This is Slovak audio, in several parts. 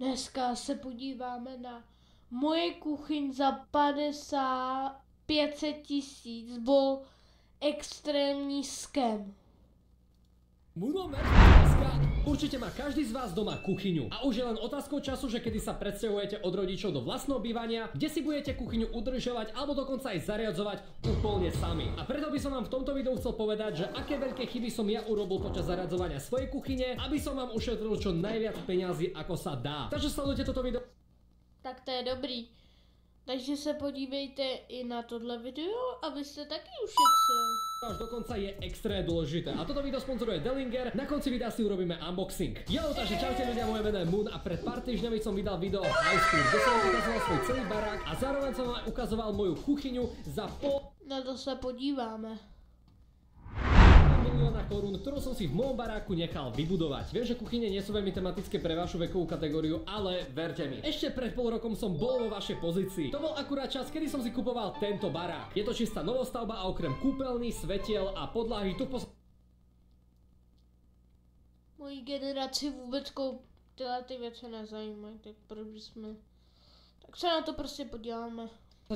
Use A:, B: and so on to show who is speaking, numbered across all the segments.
A: Dneska se podíváme na moje kuchyň za 500 000. Bol extrémní scam.
B: Určite má každý z vás doma kuchyňu a už je len otázkou času, že kedy sa predsťahujete od rodičov do vlastného bývania, kde si budete kuchyňu udržovať alebo dokonca aj zariadzovať úplne sami. A preto by som vám v tomto videu chcel povedať, že aké veľké chyby som ja urobil počas zariadzovania svojej kuchyne, aby som vám ušetril čo najviac peňazí ako sa dá. Takže sledujte toto video.
A: Tak to je dobrý. Takže se podívejte i na tohle video, abyste taky ušetřili.
B: Až dokonca je extrémne dôležité. A toto video sponzoruje Dellinger. Na konci videa si urobíme unboxing. Jo, takže čaute ľudia, moje meno je Moon a pred pár týždňami som vydal video House Tour, kde som vám ukazoval svoj celý barák a zároveň som vám ukazoval moju kuchyňu za
A: Na to se podíváme.
B: milióna korún, ktorú som si v mojom baráku nechal vybudovať. Viem, že kuchyne nie sú veľmi tematické pre vašu vekovú kategóriu, ale verte mi, ešte pred pol rokom som bol vo vašej pozícii. To bol akurát čas, kedy som si kupoval tento barák. Je to čistá novostavba a okrem kúpeľní, svetiel a podlahy tu
A: Mojí generaci vůbec tyhle ty věci nezajímají, tak proč jsme... Tak se na to prostě podíváme.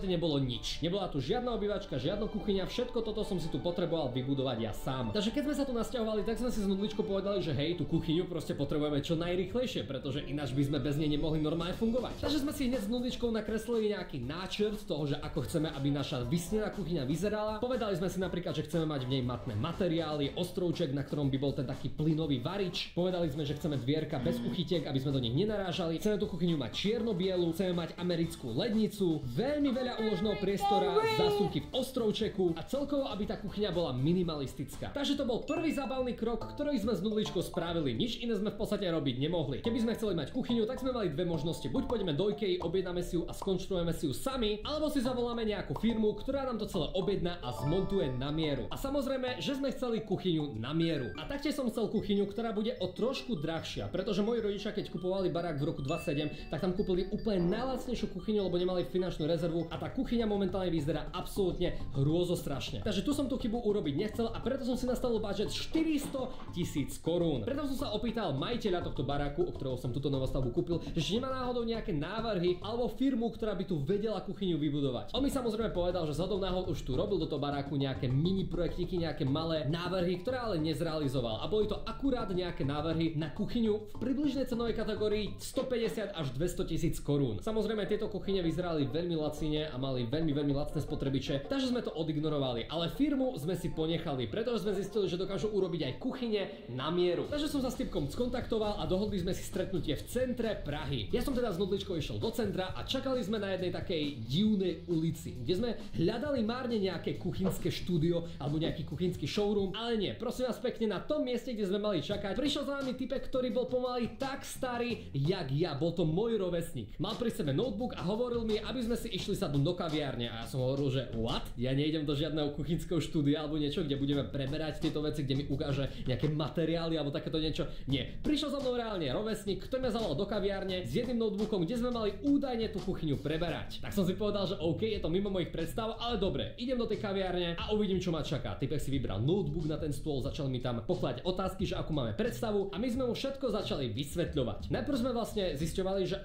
B: nebolo nič. Nebola tu žiadna obývačka, žiadna kuchyňa, všetko toto som si tu potreboval vybudovať ja sám. Takže keď sme sa tu nasťahovali, tak sme si s Nudličkou povedali, že hej, tú kuchyňu proste potrebujeme čo najrýchlejšie, pretože ináč by sme bez nej nemohli normálne fungovať. Takže sme si hneď s Nudličkou nakreslili nejaký náčrt toho, že ako chceme, aby naša vysnená kuchyňa vyzerala. Povedali sme si napríklad, že chceme mať v nej matné materiály, ostrovček, na ktorom by bol ten taký plynový varič. Povedali sme, že chceme dvierka bez uchytiek, aby sme do nich nenarážali. Chceme tú kuchyňu mať čierno-bielu, chceme mať americkú lednicu, veľmi úložného priestora, zásuvky v ostrovčeku a celkovo, aby tá kuchyňa bola minimalistická. Takže to bol prvý zábavný krok, ktorý sme s Nudličkou spravili. Nič iné sme v podstate robiť nemohli. Keby sme chceli mať kuchyňu, tak sme mali dve možnosti. Buď pôjdeme do IKEA, objednáme si ju a skonštruujeme si ju sami, alebo si zavoláme nejakú firmu, ktorá nám to celé objedná a zmontuje na mieru. A samozrejme, že sme chceli kuchyňu na mieru. A taktiež som chcel kuchyňu, ktorá bude o trošku drahšia, pretože moji rodičia, keď kupovali barák v roku 2007, tak tam kúpili úplne najlacnejšiu kuchyňu, lebo nemali finančnú rezervu a tá kuchyňa momentálne vyzerá absolútne hrôzostrašne. Takže tu som tú chybu urobiť nechcel a preto som si nastavil budget 400 000 korún. Preto som sa opýtal majiteľa tohto baráku, o ktorého som túto novostavbu kúpil, že nemá náhodou nejaké návrhy alebo firmu, ktorá by tu vedela kuchyňu vybudovať. On mi samozrejme povedal, že zhodou náhod už tu robil do toho baráku nejaké mini projektiky, nejaké malé návrhy, ktoré ale nezrealizoval. A boli to akurát nejaké návrhy na kuchyňu v približnej cenovej kategórii 150 až 200 000 korún. Samozrejme tieto kuchyne vyzerali veľmi lacine a mali veľmi lacné spotrebiče, takže sme to odignorovali, ale firmu sme si ponechali, pretože sme zistili, že dokážu urobiť aj kuchyne na mieru. Takže som sa s typkom skontaktoval a dohodli sme si stretnutie v centre Prahy. Ja som teda s Nudličkou išiel do centra a čakali sme na jednej takej divnej ulici, kde sme hľadali márne nejaké kuchynské štúdio alebo nejaký kuchynský showroom, ale nie, prosím vás pekne, na tom mieste, kde sme mali čakať, prišiel za nami typek, ktorý bol pomaly tak starý, jak ja, bol to môj rovesník. Mal pri sebe notebook a hovoril mi, aby sme si išli sadnúť do kaviárne. A ja som hovoril, že what? Ja nejdem do žiadneho kuchynského štúdia alebo niečo, kde budeme preberať tieto veci, kde mi ukáže nejaké materiály alebo takéto niečo. Nie. Prišiel za mnou reálne rovesník, ktorý ma zavolal do kaviárne s jedným notebookom, kde sme mali údajne tú kuchyňu preberať. Tak som si povedal, že OK, je to mimo mojich predstav, ale dobre, idem do tej kaviárne a uvidím, čo ma čaká. Typek si vybral notebook na ten stôl, začal mi tam pokladať otázky, že akú máme predstavu a my sme mu všetko začali vysvetľovať. Najprv sme vlastne zisťovali, že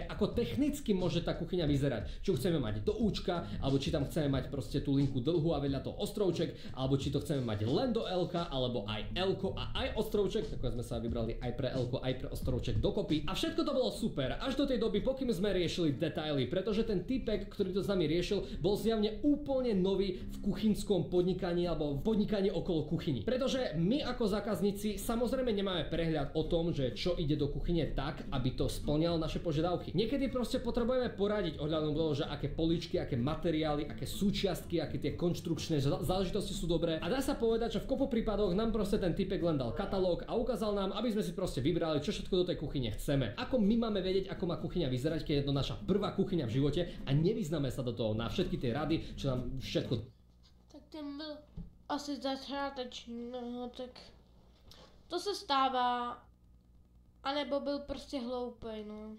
B: ako technicky môže tá kuchyňa vyzerať. Či chceme mať do účka, alebo či tam chceme mať proste tú linku dlhú a vedľa toho ostrovček, alebo či to chceme mať len do L-ka, alebo aj L-ko a aj ostrovček, tak sme sa vybrali aj pre L-ko, aj pre ostrovček dokopy. A všetko to bolo super, až do tej doby, pokým sme riešili detaily, pretože ten typek, ktorý to s nami riešil, bol zjavne úplne nový v kuchynskom podnikaní alebo v podnikaní okolo kuchyni. Pretože my ako zákazníci samozrejme nemáme prehľad o tom, že čo ide do kuchyne tak, aby to splňalo naše požiadavky. Niekedy proste potrebujeme poradiť ohľadom toho, že aké poličky, aké materiály, aké súčiastky, aké tie konštrukčné záležitosti sú dobré. A dá sa povedať, že v kopu prípadoch nám proste ten typek len dal katalóg a ukázal nám, aby sme si proste vybrali, čo všetko do tej kuchyne chceme. Ako my máme vedieť, ako má kuchyňa vyzerať, keď je to naša prvá kuchyňa v živote a nevyznáme sa do toho na všetky tie rady, čo nám všetko.
A: Tak ten byl asi začáteční, no tak to se stává, anebo byl prostě hloupej, no.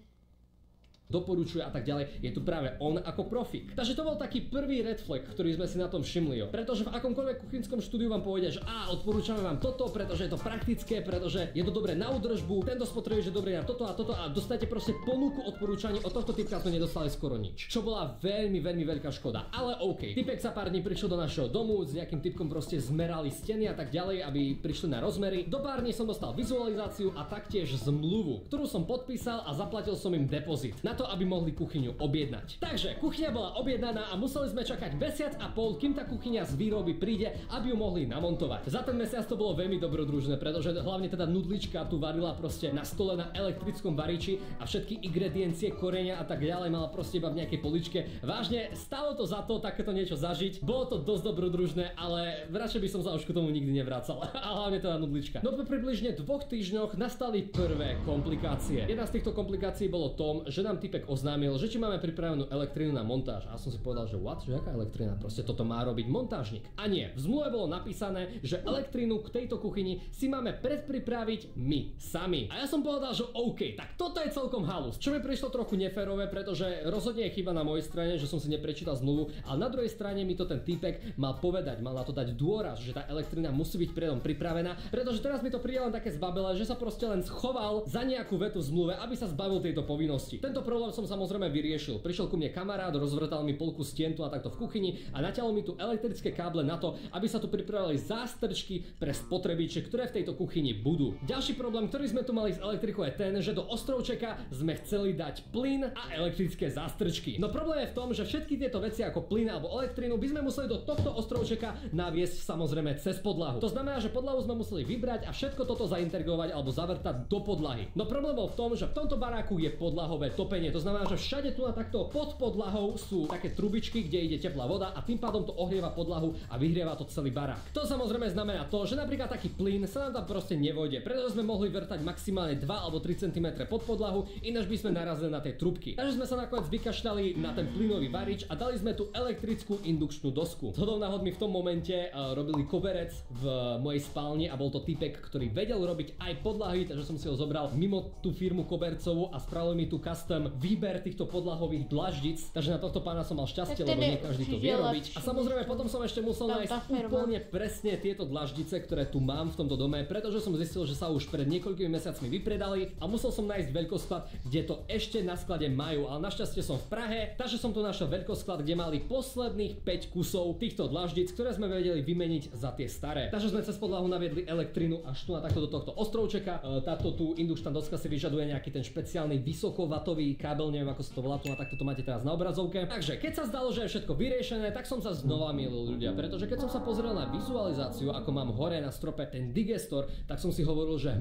B: doporučuje a tak ďalej, je tu práve on ako profík. Takže to bol taký prvý red flag, ktorý sme si na tom všimli, jo. Pretože v akomkoľvek kuchynskom štúdiu vám povedia, že odporúčame vám toto, pretože je to praktické, pretože je to dobré na údržbu, tento spotrebuje, že dobré na toto a dostate proste ponuku odporúčaní, od tohto typka sme nedostali skoro nič. Čo bola veľmi veľká škoda. Ale OK. Typek sa pár dní prišiel do našeho domu, s nejakým typkom proste zmerali steny a tak ďalej, aby prišli na rozmery. Do pár dní som dostal vizualizáciu a taktiež zmluvu, ktorú som podpísal a zaplatil som im depozit na to, aby mohli kuchyňu objednať. Takže kuchyňa bola objednaná a museli sme čakať mesiac a pol, kým tá kuchyňa z výroby príde, aby ju mohli namontovať. Za ten mesiac to bolo veľmi dobrodružné, pretože hlavne teda nudlička tu varila proste na stole na elektrickom variči a všetky ingrediencie, korenia a tak ďalej mala proste iba v nejakej poličke. Vážne, stálo to za to takéto niečo zažiť. Bolo to dosť dobrodružné, ale radšej by som sa už k tomu nikdy nevracal. A hlavne teda nudlička. No po približne 2 týždňoch nastali prvé komplikácie. Jedna z týchto komplikácií bolo tom, že nám typek oznámil, že či máme pripravenú elektrínu na montáž. A ja som si povedal, že what? Že aká elektrína? Proste toto má robiť montážnik. A nie, v zmluve bolo napísané, že elektrínu k tejto kuchyni si máme predpripraviť my sami. A ja som povedal, že OK, tak toto je celkom halus. Čo mi prišlo trochu neférové, pretože rozhodne je chyba na mojej strane, že som si neprečítal zmluvu, ale na druhej strane mi to ten týpek mal povedať, mal na to dať dôraz, že tá elektrina musí byť predom pripravená, pretože teraz mi to príde len také zbabelé, že sa proste len schoval za nejakú vetu v zmluve, aby sa zbavil tejto povinnosti. Tento problém som samozrejme vyriešil. Prišiel ku mne kamarát, rozvrtal mi polku stien tu a takto v kuchyni a natiahol mi tu elektrické káble na to, aby sa tu pripravili zástrčky pre spotrebiče, ktoré v tejto kuchyni budú. Ďalší problém, ktorý sme tu mali s elektrikou, je ten, že do ostrovčeka sme chceli dať plyn a elektrické zástrčky. No problém je v tom, že všetky tieto veci ako plyn alebo elektrínu by sme museli do tohto ostrovčeka naviesť samozrejme cez podlahu. To znamená, že podlahu sme museli vybrať a všetko toto zaintegrovať alebo zavrtať do podlahy. No problém bol v tom, že v tomto baráku je podlahové topenie. To znamená, že všade tu na takto pod podlahou sú také trubičky, kde ide teplá voda a tým pádom to ohrieva podlahu a vyhrieva to celý barák. To samozrejme znamená to, že napríklad taký plyn sa nám tam proste nevojde, pretože sme mohli vrtať maximálne 2 alebo 3 cm pod podlahu, ináč by sme narazili na tie trubky. Takže sme sa nakoniec vykašľali na ten plynový varič a dali sme tu elektrickú indukčnú dosku. Zhodou náhod mi v tom momente robili koberec v mojej spálni a bol to typek, ktorý vedel robiť aj podlahy, takže som si ho zobral mimo tú firmu kobercovú a spravil mi tu custom výber týchto podlahových dlaždic, takže na tohto pána som mal šťastie, lebo nie každý to vie robiť. A samozrejme potom som ešte musel nájsť úplne presne tieto dlaždice, ktoré tu mám v tomto dome, pretože som zistil, že sa už pred niekoľkými mesiacmi vypredali a musel som nájsť veľkosklad, kde to ešte na sklade majú, ale našťastie som v Prahe, takže som tu našiel veľkosklad, kde mali posledných 5 kusov týchto dlaždic, ktoré sme vedeli vymeniť za tie staré. Takže sme cez podlahu naviedli elektrinu až tu na takto do tohto ostrovčeka. Táto tu indukčná doska si vyžaduje nejaký ten špeciálny vysokovatový kábel, neviem ako sa to volá, tu na takto to máte teraz na obrazovke. Takže keď sa zdalo, že je všetko vyriešené, tak som sa znova mýlil, ľudia, pretože keď som sa pozrel na vizualizáciu, ako mám hore na strope ten digestor, tak som si hovoril, že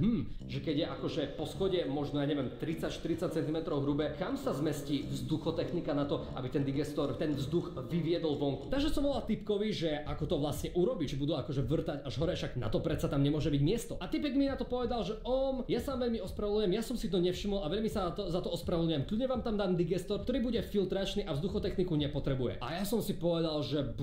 B: keď je akože po schode možno, ja neviem, 30-40 cm hrubé, kam sa zmestí vzduchotechnika na to, aby ten digestor, ten vzduch vyviedol vonku. Takže som volal typkovi, že ako to vlastne urobiť, či budú akože vrtať až hore, však na to predsa tam nemôže byť miesto. A typek mi na to povedal, že ja sa veľmi ospravedlňujem, ja som si to nevšimol a veľmi sa za to ospravedlňujem. Kľudne vám tam dám digestor, ktorý bude filtračný a vzduchotechniku nepotrebuje. A ja som si povedal, že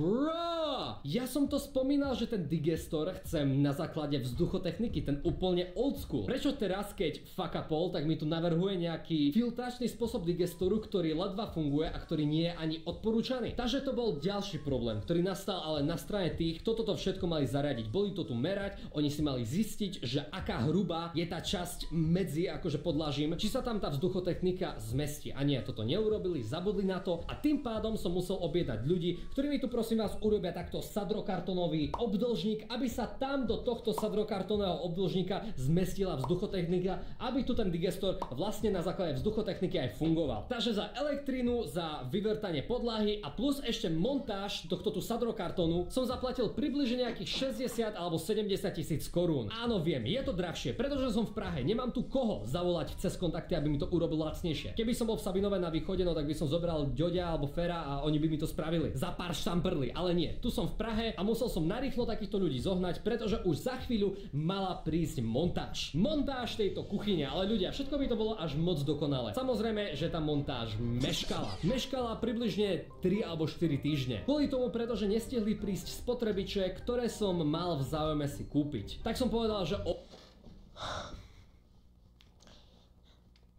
B: ja som to spomínal, že ten digestor chcem na základe vzduchotechniky, ten úplne old school. Prečo teraz, keď fuck upol, tak mi tu navrhuje nejaký filtračný spôsob digestoru, ktorý ledva funguje a ktorý nie je ani odporúčaný. Takže to bol ďalší problém, ktorý nastal ale na strane tých, kto toto všetko mali zariadiť. Boli to tu merať, oni si mali zistiť, že aká hrubá je tá časť medzi akože podlažím, či sa tam tá vzduchotechnika zmestí. A nie, toto neurobili, zabudli na to a tým pádom som musel objednať ľudí, ktorí mi tu prosím vás urobia takto sadrokartonový obdĺžnik, aby sa tam do tohto sadrokartonového obdĺžnika zmestila vzduchotechnika, aby tu ten digestor vlastne na základe vzduchotechniky aj fungoval. Takže za elektrínu, za vyvrtanie podlahy a plus ešte montáž tohto tu sadrokartonu som zaplatil približne nejakých 60 alebo 70 000 korún. Áno, viem, je to drahšie, pretože som v Prahe, nemám tu koho zavolať cez kontakty, aby mi to urobil lacnejšie. Keby som bol v Sabinove na východe, no tak by som zobral Ďoďa alebo Fera a oni by mi to spravili. Za pár štamprli, ale nie. Tu som v Prahe a musel som narýchlo takýchto ľudí zohnať, pretože už za chvíľu mala prísť montáž. Montáž tejto kuchyne, ale ľudia, všetko by to bolo až moc dokonalé. Samozrejme, že tá montáž meškala. Meškala približne 3 alebo 4 týždne. Kvôli tomu, pretože nestihli prísť spotrebiče, ktoré som mal v záujme si kúpiť. Tak som povedal, že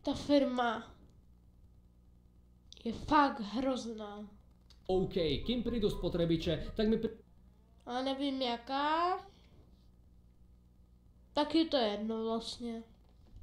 A: tá firma je fakt hrozná.
B: OK, kým prídu spotrebiče, tak mi...
A: A nevím jaká. Tak je to jedno vlastně.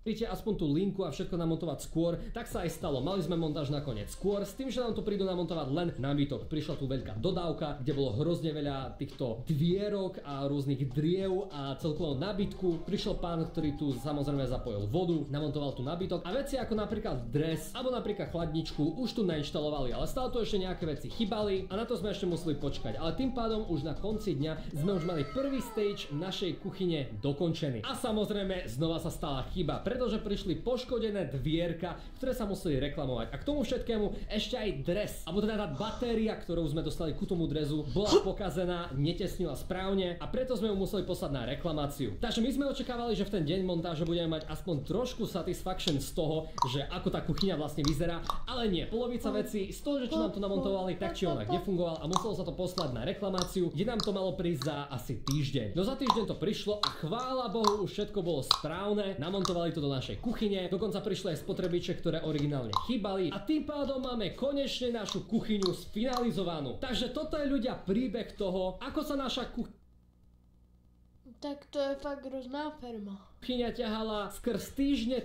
B: Príďte aspoň tú linku a všetko namontovať skôr, tak sa aj stalo. Mali sme montáž nakoniec skôr, s tým, že nám to prídu namontovať len nábytok. Prišla tu veľká dodávka, kde bolo hrozne veľa týchto dvierok a rôznych driev a celkovo nábytku. Prišiel pán, ktorý tu samozrejme zapojil vodu, namontoval tu nábytok a veci ako napríklad dres alebo napríklad chladničku už tu nainštalovali, ale stále tu ešte nejaké veci chýbali a na to sme ešte museli počkať. Ale tým pádom už na konci dňa sme už mali prvý stage našej kuchyne dokončený. A samozrejme znova sa stala chyba, pretože prišli poškodené dvierka, ktoré sa museli reklamovať. A k tomu všetkému ešte aj dres, alebo teda tá batéria, ktorú sme dostali ku tomu dresu, bola pokazená, netesnila správne a preto sme ju museli poslať na reklamáciu. Takže my sme očakávali, že v ten deň montáže budeme mať aspoň trošku satisfaction z toho, že ako tá kuchyňa vlastne vyzerá, ale nie. Polovica vecí z toho, že čo nám to namontovali, tak či onak nefungoval a muselo sa to poslať na reklamáciu, kde nám to malo prísť za asi týždeň. No za týždeň to prišlo a chvála Bohu, už všetko bolo správne. Namontovali to do našej kuchyne, dokonca prišli aj spotrebiče, ktoré originálne chýbali a tým pádom máme konečne našu kuchyňu sfinalizovanú. Takže toto je ľudia príbeh toho, ako sa naša
A: Tak to je fakt hrozná firma.
B: kuchyňa ťahala skrz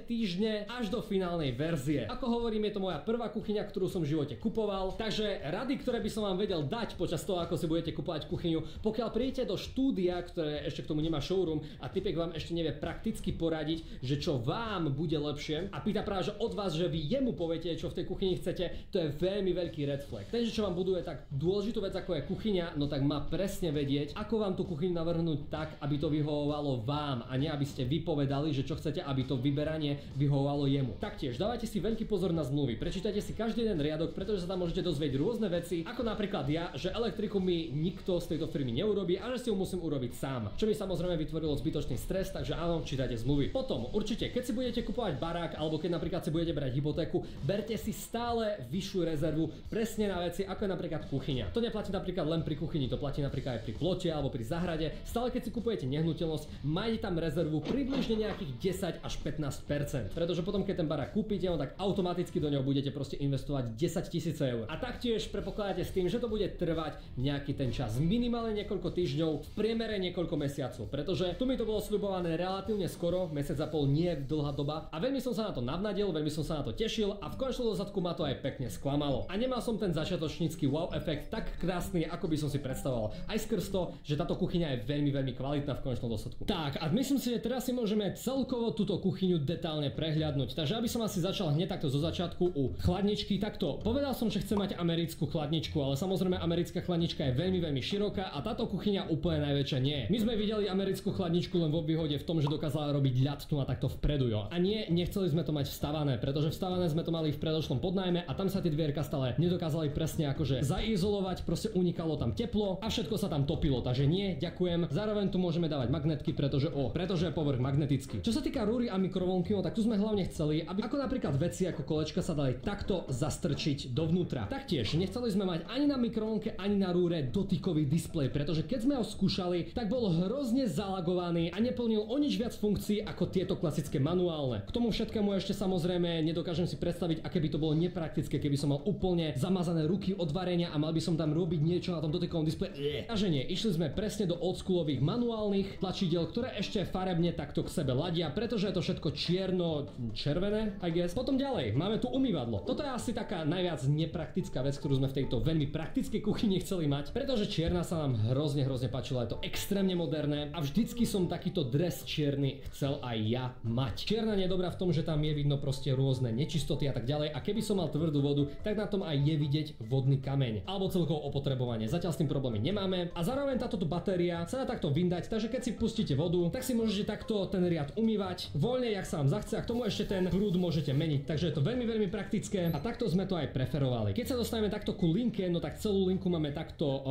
B: týždne až do finálnej verzie. Ako hovorím, je to moja prvá kuchyňa, ktorú som v živote kupoval, takže rady, ktoré by som vám vedel dať počas toho, ako si budete kupovať kuchyňu, pokiaľ prídete do štúdia, ktoré ešte k tomu nemá showroom a typek vám ešte nevie prakticky poradiť, že čo vám bude lepšie a pýta práve že od vás, že vy jemu poviete, čo v tej kuchyni chcete, to je veľmi veľký red flag. Ten, čo vám buduje tak dôležitú vec, ako je kuchyňa, no tak má presne vedieť, ako vám tú kuchyňu navrhnúť tak, aby to vyhovovalo vám a nie aby ste vy povedali, že čo chcete, aby to vyberanie vyhovovalo jemu. Taktiež dávajte si veľký pozor na zmluvy, prečítajte si každý jeden riadok, pretože sa tam môžete dozvedieť rôzne veci, ako napríklad ja, že elektriku mi nikto z tejto firmy neurobí a že si ju musím urobiť sám. Čo mi samozrejme vytvorilo zbytočný stres, takže áno, čítajte zmluvy. Potom určite, keď si budete kupovať barák alebo keď napríklad si budete brať hypotéku, berte si stále vyššiu rezervu presne na veci, ako je napríklad kuchyňa. To neplatí napríklad len pri kuchyni, to platí napríklad aj pri plote alebo pri záhrade. Stále keď si kupujete nehnuteľnosť, majte tam rezervu približne nejakých 10 až 15%, pretože potom keď ten barák kúpite, no tak automaticky do neho budete proste investovať 10 000 eur. A taktiež predpokladáte s tým, že to bude trvať nejaký ten čas, minimálne niekoľko týždňov, v priemere niekoľko mesiacov, pretože tu mi to bolo sľubované relatívne skoro, mesiac a pol nie je dlhá doba a veľmi som sa na to navnadil, veľmi som sa na to tešil a v konečnom dôsledku ma to aj pekne sklamalo. A nemal som ten začiatočnícky wow efekt tak krásny, ako by som si predstavoval. Aj skrz to, že táto kuchyňa je veľmi kvalitná v konečnom dôsledku. Tak, a myslím si, že teraz si môžeme celkovo túto kuchyňu detálne prehliadnúť. Takže aby som asi začal hneď takto zo začiatku u chladničky, takto povedal som, že chcem mať americkú chladničku, ale samozrejme americká chladnička je veľmi široká a táto kuchyňa úplne najväčšia nie. My sme videli americkú chladničku len vo výhode v tom, že dokázala robiť ľad tu a takto vpredu, jo. A nie, nechceli sme to mať vstavané, pretože vstavané sme to mali v predošlom podnajme a tam sa tie dvierka stále nedokázali presne akože zaizolovať, proste unikalo tam teplo a všetko sa tam topilo, takže nie, ďakujem. Zároveň tu môžeme dávať magnetky, pretože je povrch magnetický. Čo sa týka rúry a mikrovlnky, no tak tu sme hlavne chceli, aby ako napríklad veci ako kolečka sa dali takto zastrčiť dovnútra. Taktiež nechceli sme mať ani na mikrovlnke, ani na rúre dotykový displej, pretože keď sme ho skúšali, tak bol hrozne zalagovaný a neplnil o nič viac funkcií ako tieto klasické manuálne. K tomu všetkému ešte samozrejme nedokážem si predstaviť, aké by to bolo nepraktické, keby som mal úplne zamazané ruky od varenia a mal by som tam robiť niečo na tom dotykovom displeji. A že nie, išli sme presne do oldschoolových manuálnych tlačidiel, ktoré ešte farebne takto k sebe ladia, pretože je to všetko čierno-červené, I guess. Potom ďalej, máme tu umývadlo. Toto je asi taká najviac nepraktická vec, ktorú sme v tejto veľmi praktickej kuchyni chceli mať, pretože čierna sa nám hrozne páčila, je to extrémne moderné a vždycky som takýto dres čierny chcel aj ja mať. Čierna nie je dobrá v tom, že tam je vidno proste rôzne nečistoty a tak ďalej a keby som mal tvrdú vodu, tak na tom aj je vidieť vodný kameň alebo celkovo opotrebovanie. Zatiaľ s tým problémy nemáme a zároveň táto batéria sa dá takto vyndať, takže keď si pustíte vodu, tak si môžete takto ten riad umývať voľne, jak sa vám zachce a k tomu ešte ten prúd môžete meniť. Takže je to veľmi praktické a takto sme to aj preferovali. Keď sa dostaneme takto ku linke, no tak celú linku máme takto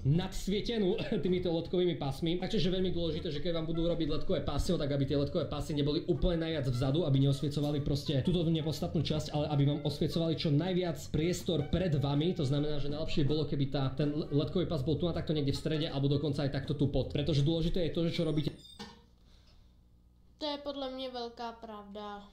B: nadsvietenú týmito ledkovými pásmi. Takže veľmi dôležité, že keď vám budú robiť ledkové pásy, tak aby tie ledkové pásy neboli úplne najviac vzadu, aby neosviecovali proste túto nepodstatnú časť, ale aby vám osviecovali čo najviac priestor pred vami. To znamená, že najlepšie bolo, keby ten ledkový pás bol tu a takto niekde v strede alebo dokonca aj takto tu pod. Pretože dôležité je to, že čo robíte.
A: To je podle mě velká pravda.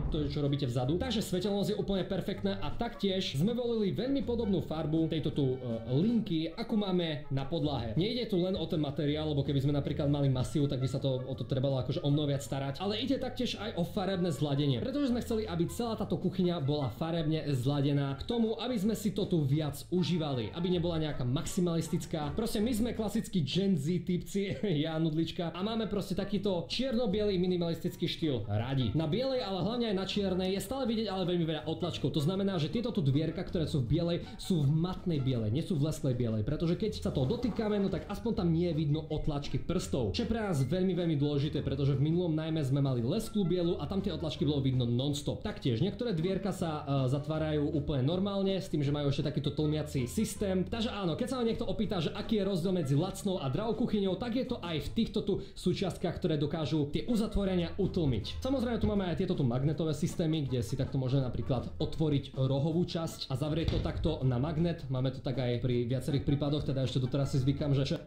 B: to je čo robíte vzadu. Takže svetelnosť je úplne perfektná a taktiež sme volili veľmi podobnú farbu tejto tu linky, akú máme na podlahe. Nejde tu len o ten materiál, lebo keby sme napríklad mali masív, tak by sa to o to trebalo akože o mnoho viac starať, ale ide taktiež aj o farebné zladenie. Pretože sme chceli, aby celá táto kuchyňa bola farebne zladená k tomu, aby sme si to tu viac užívali, aby nebola nejaká maximalistická. Proste my sme klasickí Gen Z typci, ja nudlička, a máme proste takýto čierno-biely minimalistický štýl radi. Na bielej, ale hlavne aj na čiernej je stále vidieť ale veľmi veľa otlačkov. To znamená, že tieto tu dvierka, ktoré sú v bielej, sú v matnej bielej, nie sú v lesklej bielej, pretože keď sa to dotýkame, no tak aspoň tam nie je vidno otlačky prstov. Čo je pre nás veľmi dôležité, pretože v minulom najmä sme mali lesklú bielu a tam tie otlačky bolo vidno non-stop. Taktiež niektoré dvierka sa zatvárajú úplne normálne s tým, že majú ešte takýto tlmiaci systém. Takže áno, keď sa ma niekto opýta, že aký je rozdiel medzi lacnou a drahou kuchyňou, tak je to aj v týchto tu súčiastkách, ktoré dokážu tie uzatvorenia utlmiť. Samozrejme tu máme aj tieto tu magnetové systémy, kde si takto môžeme napríklad otvoriť rohovú časť a zavrieť to takto na magnet. Máme to tak aj pri viacerých prípadoch, teda ešte doteraz si zvykám, že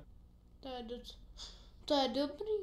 A: To je dobrý.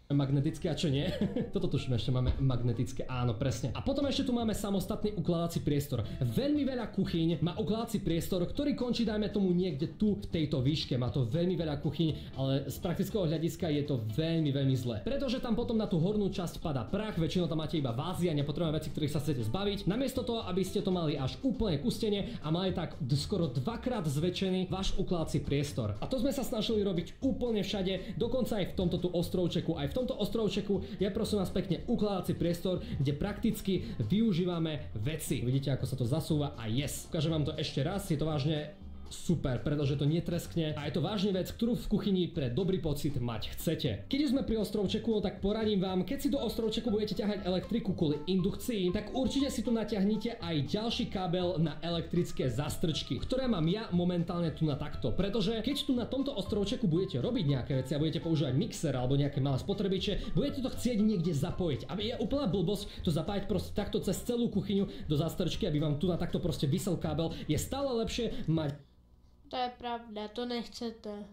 B: Magnetické a čo nie? Toto tuším, ešte máme magnetické, áno, presne. A potom ešte tu máme samostatný ukladací priestor. Veľmi veľa kuchyň má ukladací priestor, ktorý končí, dajme tomu, niekde tu v tejto výške. Má to veľmi veľa kuchyň, ale z praktického hľadiska je to veľmi zlé. Pretože tam potom na tú hornú časť padá prach, väčšinou tam máte iba vázy a nepotrebujeme veci, ktorých sa chcete zbaviť. Namiesto toho, aby ste to mali až úplne ku stene a mali tak skoro dvakrát zväčšený váš ukladací priestor. A to sme sa snažili robiť úplne všade, dokonca aj v tomto tu ostrovčeku, aj v tomto ostrovčeku je prosím vás pekne ukladací priestor, kde prakticky využívame veci. Vidíte, ako sa to zasúva a yes. Ukážem vám to ešte raz, je to vážne super, pretože to netreskne a je to vážne vec, ktorú v kuchyni pre dobrý pocit mať chcete. Keď už sme pri ostrovčeku, no tak poradím vám, keď si do ostrovčeku budete ťahať elektriku kvôli indukcii, tak určite si tu natiahnite aj ďalší kábel na elektrické zastrčky, ktoré mám ja momentálne tu na takto, pretože keď tu na tomto ostrovčeku budete robiť nejaké veci a budete používať mixer alebo nejaké malé spotrebiče, budete to chcieť niekde zapojiť. Aby je úplná blbosť to zapájať proste takto cez celú kuchyňu do zastrčky, aby vám tu na takto proste visel kábel, je stále lepšie mať.
A: To je pravda, to nechcete.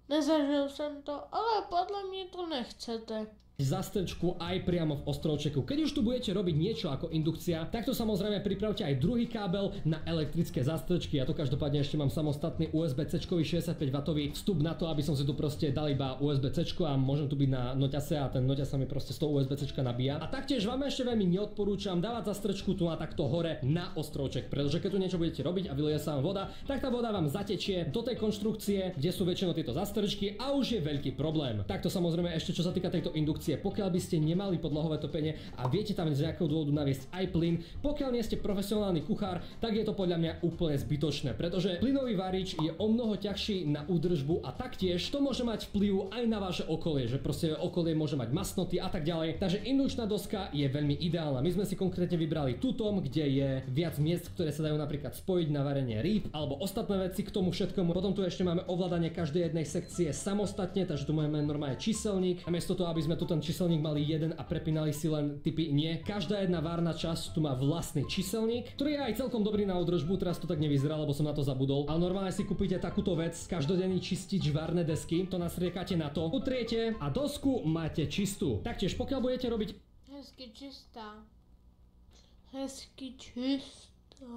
A: Nezažil jsem to, ale podle mě to nechcete.
B: Zastrčku aj priamo v ostrovčeku. Keď už tu budete robiť niečo ako indukcia, tak to samozrejme pripravte aj druhý kábel na elektrické zastrčky. Ja to každopádne ešte mám samostatný USB-C-čkový 65W vstup na to, aby som si tu proste dal iba USB-C a môžem tu byť na noťase a ten noťas sa mi proste z toho USB-C nabíja. A taktiež vám ešte veľmi neodporúčam dávať zastrčku tu na takto hore na ostrovček, pretože keď tu niečo budete robiť a vyleje sa vám voda, tak tá voda vám zatečie do tej konštrukcie, kde sú väčšinou tieto zastrčky a už je veľký problém. Takto samozrejme ešte čo sa týka tejto indukcie. Pokiaľ by ste nemali podlahové topenie a viete tam z nejakého dôvodu naviesť aj plyn, pokiaľ nie ste profesionálny kuchár, tak je to podľa mňa úplne zbytočné, pretože plynový varič je o mnoho ťažší na údržbu a taktiež to môže mať vplyv aj na vaše okolie, že proste okolie môže mať masnoty a tak ďalej. Takže indukčná doska je veľmi ideálna. My sme si konkrétne vybrali tutom, kde je viac miest, ktoré sa dajú napríklad spojiť na varenie rýb alebo ostatné veci k tomu všetkomu. Potom tu ešte máme ovládanie každej jednej sekcie samostatne, takže tu máme normálne číselník. Namiesto toho, aby sme tu ten číselník mali jeden a prepínali si len typy, nie. Každá jedna várna časť tu má vlastný číselník, ktorý je aj celkom dobrý na údržbu, teraz to tak nevyzerá, lebo som na to zabudol. Ale normálne si kúpite takúto vec, každodenný čistič várne desky, to nasriekate na to, utriete a dosku máte čistú. Taktiež pokiaľ budete robiť
A: Hezky čistá. Hezky čistá.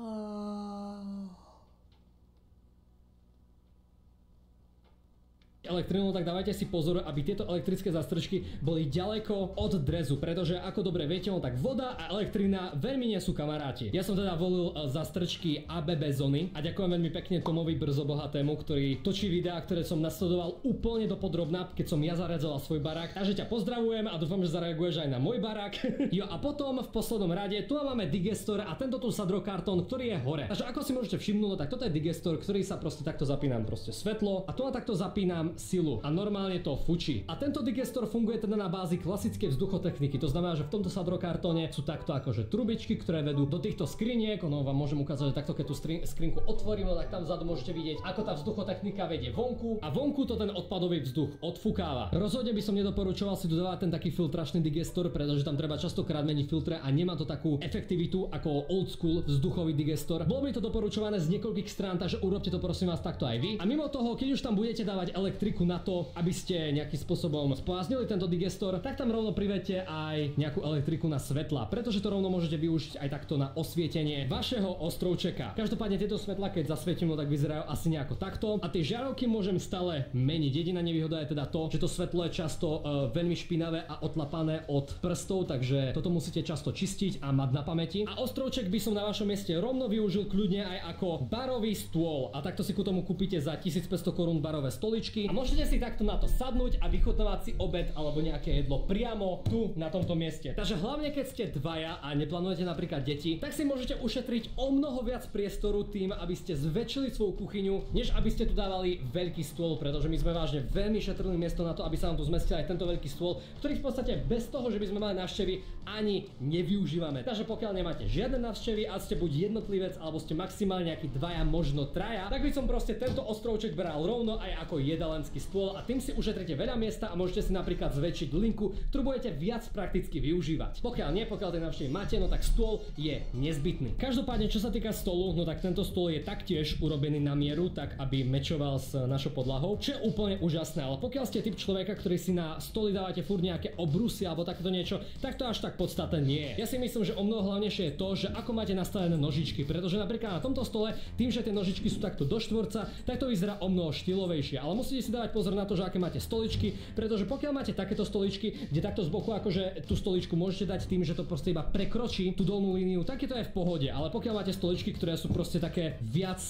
B: elektrínu, tak dávajte si pozor, aby tieto elektrické zastrčky boli ďaleko od drezu, pretože ako dobre viete, tak voda a elektrina veľmi nie sú kamaráti. Ja som teda volil zastrčky ABB Zony a ďakujem veľmi pekne Tomovi Brzobohatému, ktorý točí videá, ktoré som nasledoval úplne dopodrobná, keď som ja zariadzoval svoj barák. Takže ťa pozdravujem a dúfam, že zareaguješ aj na môj barák. Jo, a potom v poslednom rade tu máme digestor a tento tu sadrokartón, ktorý je hore. Takže ako si môžete všimnúť, tak toto je digestor, ktorý sa proste takto zapínam proste svetlo a tu takto zapínam silu a normálne to fučí. A tento digestor funguje teda na bázi klasickej vzduchotechniky. To znamená, že v tomto sadrokartóne sú takto akože trubičky, ktoré vedú do týchto skriniek. Ono vám môžem ukázať, že takto keď tú skrinku otvorím, no tak tam vzadu môžete vidieť, ako tá vzduchotechnika vedie vonku a vonku to ten odpadový vzduch odfukáva. Rozhodne by som nedoporučoval si dodávať ten taký filtračný digestor, pretože tam treba častokrát meniť filtre a nemá to takú efektivitu ako old school vzduchový digestor. Bolo by to doporučované z niekoľkých strán, takže urobte to prosím vás takto aj vy. A mimo toho, keď už tam budete dávať elektriku, elektriku na to, aby ste nejakým spôsobom spojaznili tento digestor, tak tam rovno privedte aj nejakú elektriku na svetla, pretože to rovno môžete využiť aj takto na osvietenie vašeho ostrovčeka. Každopádne tieto svetla, keď zasvietím, no tak vyzerajú asi nejako takto a tie žiarovky môžem stále meniť. Jediná nevýhoda je teda to, že to svetlo je často veľmi špinavé a otlapané od prstov, takže toto musíte často čistiť a mať na pamäti. A ostrovček by som na vašom mieste rovno využil kľudne aj ako barový stôl a takto si ku tomu kúpite za 1500 korún barové stoličky a môžete si takto na to sadnúť a vychutnávať si obed alebo nejaké jedlo priamo tu na tomto mieste. Takže hlavne keď ste dvaja a neplánujete napríklad deti, tak si môžete ušetriť o mnoho viac priestoru tým, aby ste zväčšili svoju kuchyňu, než aby ste tu dávali veľký stôl, pretože my sme vážne veľmi šetrili miesto na to, aby sa nám tu zmestil aj tento veľký stôl, ktorý v podstate bez toho, že by sme mali návštevy, ani nevyužívame. Takže pokiaľ nemáte žiadne návštevy a ste buď jednotlivec alebo ste maximálne nejakí dvaja, možno traja, tak by som proste tento ostrovček bral rovno aj ako jedalenský stôl a tým si ušetrite veľa miesta a môžete si napríklad zväčšiť linku, ktorú budete viac prakticky využívať. Pokiaľ nie, pokiaľ tie návštevy máte, no tak stôl je nezbytný. Každopádne, čo sa týka stolu, no tak tento stôl je taktiež urobený na mieru, tak aby mečoval s našou podlahou, čo je úplne úžasné, ale pokiaľ ste typ človeka, ktorý si na stoli dávate furt nejaké obrusy alebo takéto niečo, tak to až tak podstatné nie je. Ja si myslím, že o mnoho hlavnejšie je to, že ako máte nastavené nožičky, pretože napríklad na tomto stole, tým, že tie nožičky sú takto do štvorca, tak to vyzerá o mnoho štýlovejšie, ale musíte si dávať pozor na to, že aké máte stoličky, pretože pokiaľ máte takéto stoličky, kde takto z boku akože tú stoličku môžete dať tým, že to proste iba prekročí tú dolnú líniu, tak je to aj v pohode, ale pokiaľ máte stoličky, ktoré sú proste také viac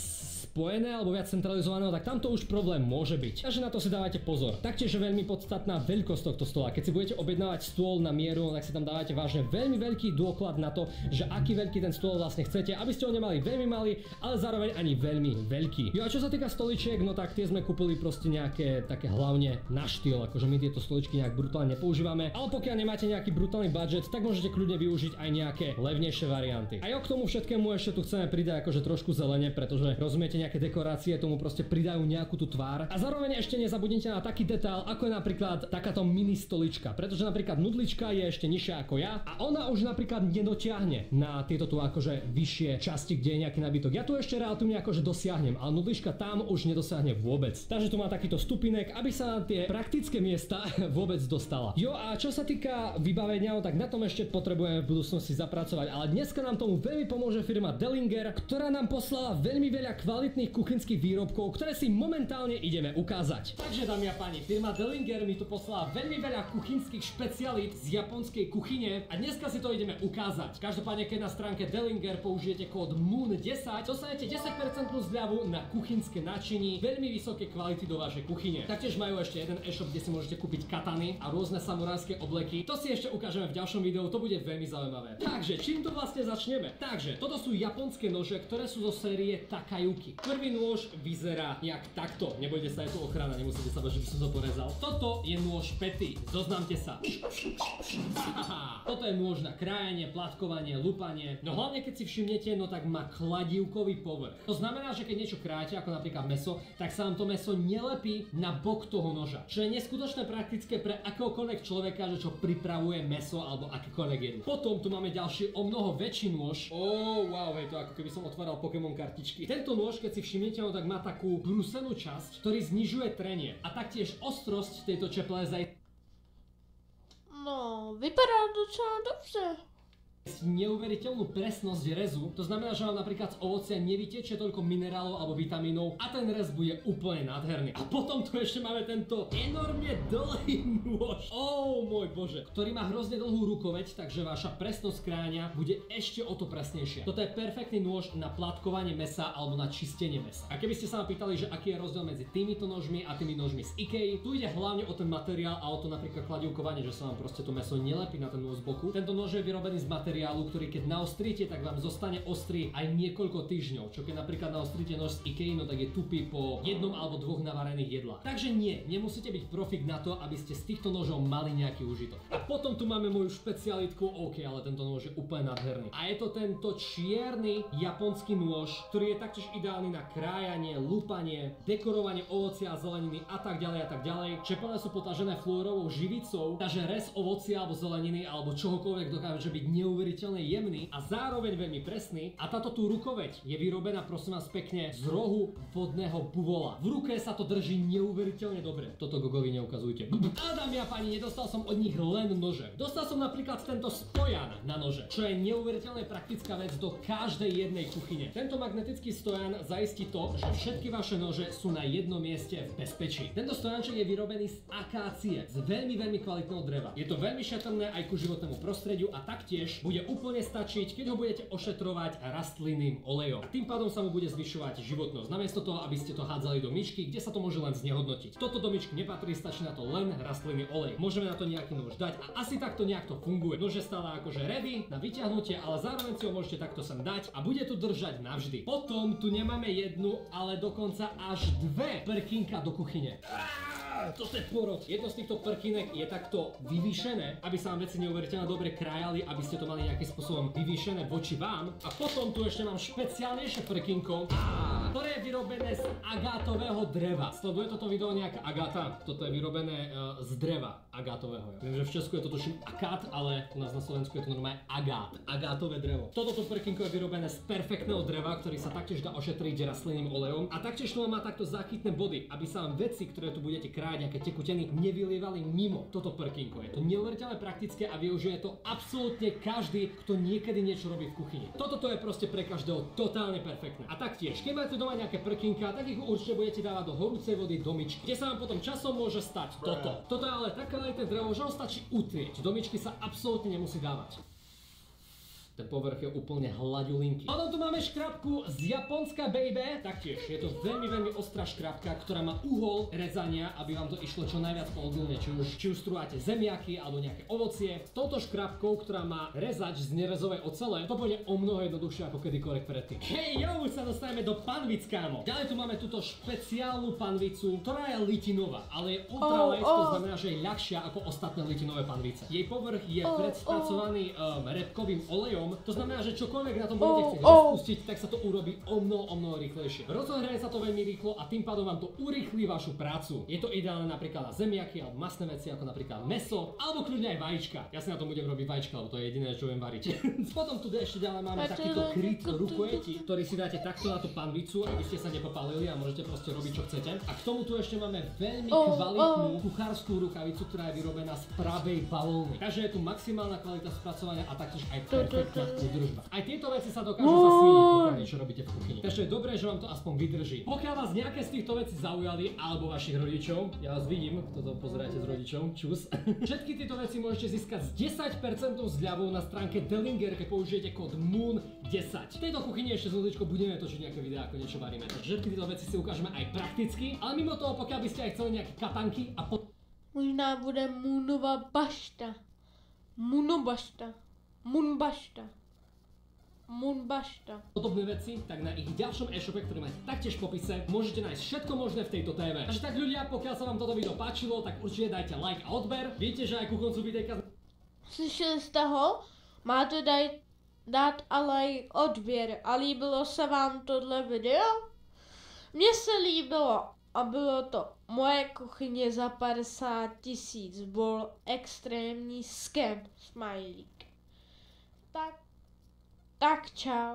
B: spojené alebo viac centralizované, tak tamto už problém môže byť. Takže na to si dávajte pozor. Taktiež je veľmi podstatná veľkosť tohto stola. Keď si budete objednávať stôl na mieru, tak si tam dávate vážne veľmi veľký dôklad na to, že aký veľký ten stôl vlastne chcete, aby ste ho nemali veľmi malý, ale zároveň ani veľmi veľký. Jo a čo sa týka stoličiek, no tak tie sme kúpili proste nejaké také hlavne na štýl, akože my tieto stoličky nejak brutálne nepoužívame, ale pokiaľ nemáte nejaký brutálny budget, tak môžete kľudne využiť aj nejaké levnejšie varianty. A jo k tomu všetkému ešte tu chceme pridať akože trošku zelene, pretože rozumiete, nejaké dekorácie tomu proste pridajú nejakú tú tvár. A zároveň ešte nezabudnite na taký detail, ako je napríklad takáto mini stolička, pretože napríklad nudlička je ešte nižšia ako ja a ona už napríklad nedotiahne na tieto tu akože vyššie časti, kde je nejaký nabytok. Ja tu ešte relatívne akože dosiahnem, ale nudlička tam už nedosiahne vôbec. Takže tu má takýto stupinek, aby sa na tie praktické miesta vôbec dostala. Jo a čo sa týka vybavenia, tak na tom ešte potrebujeme v budúcnosti zapracovať, ale dneska nám tomu veľmi pomôže firma Dellinger, ktorá nám poslala veľmi veľa kvalitných kuchynských výrobkov, ktoré si momentálne ideme ukázať. Takže dámy a páni, firma Dellinger mi tu poslala veľmi veľa kuchynských špecialít z japonskej kuchyne a dneska si to ideme ukázať. Každopádne, keď na stránke Dellinger použijete kód MOON10, dostanete 10% zľavu na kuchynské náčiní veľmi vysoké kvality do vašej kuchyne. Taktiež majú ešte jeden e-shop, kde si môžete kúpiť katany a rôzne samurajské obleky. To si ešte ukážeme v ďalšom videu, to bude veľmi zaujímavé. Takže čím to vlastne začneme? Takže toto sú japonské nože, ktoré sú zo série Takayuki. Prvý nôž vyzerá nejak takto. Nebojte sa, je tu ochrana, nemusíte sa bať, že by som to porezal. Toto je nôž Petty, zoznamte sa. Toto je nôž na krájanie, plátkovanie, lupanie. No hlavne keď si všimnete, no tak má kladívkový povrch. To znamená, že keď niečo krájate, ako napríklad mäso, tak sa vám to mäso nelepí na bok toho noža. Čo je neskutočne praktické pre akéhokoľvek človeka, že čo pripravuje mäso alebo akékoľvek jedlo. Potom tu máme ďalší o mnoho väčší nôž. Wow, hej, to ako keby som otváral Pokémon kartičky. Tento nôž, keď si všimnete, no tak má takú brúsenú časť, ktorý znižuje trenie. A taktiež ostrosť tejto čepléze.
A: No, vypadá docela dobře.
B: Neuveriteľnú presnosť rezu. To znamená, že vám napríklad z ovocia nevytečie toľko minerálov alebo vitamínov a ten rez bude úplne nádherný. A potom tu ešte máme tento enormne dlhý nôž. Môj bože, ktorý má hrozne dlhú rukoveď, takže vaša presnosť krájania bude ešte o to presnejšia. Toto je perfektný nôž na plátkovanie mäsa alebo na čistenie mäsa. A keby ste sa ma pýtali, že aký je rozdiel medzi týmito nožmi a tými nožmi z IKEA, tu ide hlavne o ten materiál a o to napríklad kladívkovanie, že sa vám proste to mäso nelepí na ten nôž z boku. Tento nôž je vyrobený z materiálu, ktorý keď naostríte, tak vám zostane ostrý aj niekoľko týždňov. Čo keď napríklad naostríte nož z IKEA, no tak je tupý po jednom alebo dvoch navarených jedlách. Takže nie, nemusíte byť profik na to, aby ste z týchto nožov mali nejaký užitok. A potom tu máme moju špecialitku, ale tento nôž je úplne nádherný. A je to tento čierny japonský nôž, ktorý je taktiež ideálny na krájanie, lupanie, dekorovanie ovocia a zeleniny a tak ďalej a tak ďalej. Čepele sú potažené fluorovou živicou, takže rez ovocia alebo zeleniny alebo čohokoľvek dokáže byť neuveriteľný neuveriteľne jemný a zároveň veľmi presný. A táto tu rukoveď je vyrobená, prosím vás pekne, z rohu vodného buvola. V ruke sa to drží neuveriteľne dobre. Toto Gogovi neukazujte. A dámy a páni, nedostal som od nich len nože. Dostal som napríklad tento stojan na nože, čo je neuveriteľne praktická vec do každej jednej kuchyne. Tento magnetický stojan zaistí to, že všetky vaše nože sú na jednom mieste v bezpečí. Tento stojanček je vyrobený z akácie, z veľmi kvalitného dreva. Je to veľmi šetrné aj ku životnému prostrediu a taktiež bude úplne stačiť, keď ho budete ošetrovať rastlinným olejom. A tým pádom sa mu bude zvyšovať životnosť. Namiesto toho, aby ste to hádzali do myčky, kde sa to môže len znehodnotiť. Toto do myčky nepatrí, stačí na to len rastlinný olej. Môžeme na to nejaký nôž dať a asi takto nejak to funguje. Nož je stále akože ready na vyťahnutie, ale zároveň si ho môžete takto sem dať a bude tu držať navždy. Potom tu nemáme jednu, ale dokonca až dve prkínka do kuchyne. Toto je porod. Jedno z týchto prkínek je takto vyvýšené, aby sa vám veci neuveriteľne dobre krájali, aby ste to mali nejakým spôsobom vyvýšené voči vám. A potom tu ešte mám špeciálnejšie prkínko, ktoré je vyrobené z agátového dreva. Sleduje toto video nejaká agáta? Toto je vyrobené z dreva agátového. Viem, že v Česku je to tuším akát, ale u nás na Slovensku je to normálne agát. Agátové drevo. Toto prkínko je vyrobené z perfektného dreva, ktorý sa taktiež dá ošetriť rastlinným olejom. A taktiež tu má takto záchytné body, aby sa vám veci, ktoré tu budete krájať, nejaké tekutiny, nevylievali mimo toto prkínko. Je to neuveriteľne praktické a využije to absolútne každý, kto niekedy niečo robí v kuchyni. Toto je proste pre každého totálne perfektné. A taktiež, keď máte doma nejaké prkínka, tak ich určite budete dávať do horúcej vody do myčky, kde sa vám potom časom môže stať toto. Toto je ale také kvalitné drevo, že ho stačí utrieť. Do myčky sa absolútne nemusí dávať. Ten povrch je úplne hladulínký. Potom tu máme škrabku z Japonska, baby. Taktiež je to veľmi ostrá škrabka, ktorá má uhol rezania, aby vám to išlo čo najviac pohodlne, či už strúhate zemiaky alebo nejaké ovocie. Touto škrabkou, ktorá má rezať z nerezovej ocele, to bude o mnoho jednoduchšie ako kedykoľvek predtým. Hej, jo, už sa dostávame do panvic, kámo. Ďalej tu máme túto špeciálnu panvicu, ktorá je litinová, ale je ultralight, to znamená, že je ľahšia ako ostatné litinové panvice. Jej povrch je predspracovaný repkovým olejom. To znamená, že čokoľvek na tom budete chcieť rozpustiť, tak sa to urobí o mnoho rýchlejšie. Rozohraje sa to veľmi rýchlo a tým pádom vám to urýchli vašu prácu. Je to ideálne napríklad na zemiaky alebo masné veci ako napríklad mäso alebo kľudne aj vajíčka. Ja si na tom budem robiť vajíčka, lebo to je jediné, čo viem variť. Potom tu ešte ďalej máme takýto kryt rukojeti, ktorý si dáte takto na tú panvicu, aby ste sa nepopálili a môžete proste robiť čo chcete. A k tomu tu ešte máme veľmi kvalitnú kuchárskú rukavicu, ktorá je vyrobená z pravej balóny. Takže je tu maximálna kvalita spracovania a taktiež aj perfektná údržba. Aj tieto veci sa dokážu zasvíniť, pokiaľ niečo robíte v kuchyni. Takže je dobré, že vám to aspoň vydrží. Pokiaľ vás nejaké z týchto vecí zaujali, alebo vašich rodičov, ja vás vidím, kto to pozeráte s rodičom, čus. Všetky tieto veci môžete získať s 10% zľavou na stránke Dellinger, keď použijete kód MOON10. V tejto kuchyni ešte z ľudičkou budeme točiť nejaké videá, ako niečo varíme. Takže všetky tieto veci si ukážeme aj prakticky, ale mimo toho, pokiaľ by ste aj chceli nejaké katanky a
A: možná bude Moonová bašta. Moonobašta. Moonbašta.
B: Podobné veci, tak na ich ďalšom e-shope, ktorý máte taktiež v popise, môžete nájsť všetko možné v tejto téme. Takže tak ľudia, pokiaľ sa vám toto video páčilo, tak určite dajte like a odber. Viete, že aj ku koncu videjka...
A: Slyšeli jste ho? Máte dát ale i odběr. A líbilo se vám tohle video? Mně se líbilo a bylo to moje kuchyně za 50 000. Byl extrémní scam, smajlík. Tak čau.